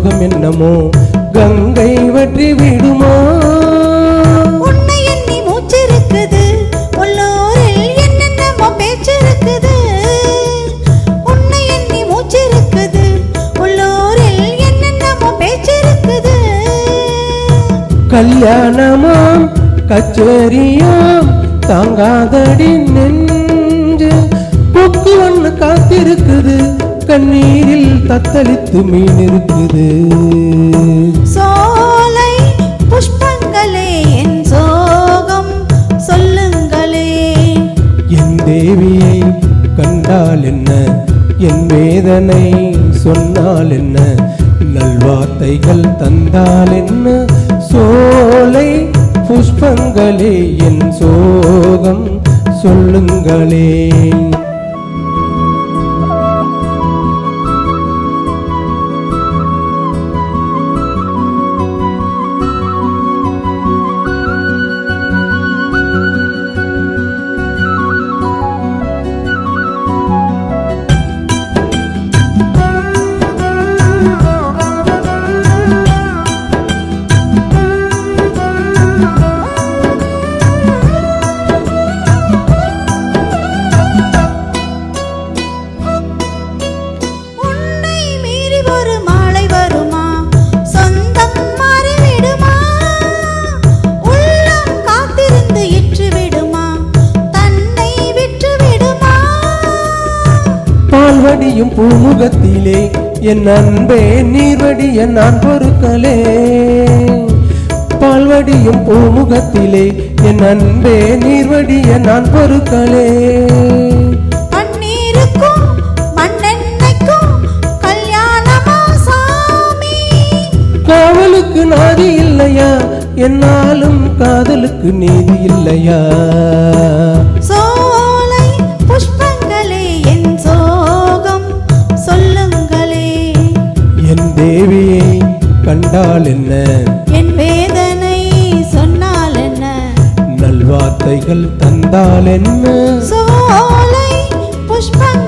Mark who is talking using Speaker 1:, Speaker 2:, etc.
Speaker 1: சோகம் என்னமோ கங்கை வற்றி விடுமோ?
Speaker 2: உன்னை எண்ணி மூச்சிருக்குது, உள்ளூரில் என்னென்னமோ பேச்சிருக்குது. உன்னை எண்ணி மூச்சிருக்குது, உள்ளூரில் என்னென்னமோ பேச்சிருக்குது.
Speaker 1: கல்யாணமாம் கச்சேரியாம் தாங்காதடி நெஞ்சு, கொக்கு ஒண்ணு காத்திருக்குது, கண்ணீரில் தத்தளித்து மீன் இருக்குது.
Speaker 2: சோலை புஷ்பங்களே என் சோகம் சொல்லுங்களே.
Speaker 1: என் தேவியை கண்டால் என்ன, என் வேதனை சொன்னால் என்ன, நல்வார்த்தைகள் தந்தால் என்ன? சோலை புஷ்பங்களே என் சோகம் சொல்லுங்களே. பால்வடியும் பூமுகத்திலே என் அன்பே நீர்வடிய நான் பொறுக்கலே. பால்வடியும் பூமுகத்திலே என் அன்பே நீர்வடிய நான் பொறுக்கலே.
Speaker 2: பன்னீருக்கும் மண்ணெண்ணைக்கும் கல்யாணமா சாமி?
Speaker 1: காவலுக்கு நாதி இல்லையா, என்னாலும் காதலுக்கு நீதி இல்லையா?
Speaker 2: சோலை புஷ்பங்களே என் சோகம் சொல்லுங்களே.
Speaker 1: என் தேவியை கண்டால் என்ன,
Speaker 2: என் வேதனை சொன்னால் என்ன,
Speaker 1: நல்வார்த்தைகள் தந்தால் என்ன?
Speaker 2: சோலை புஷ்பங்கள்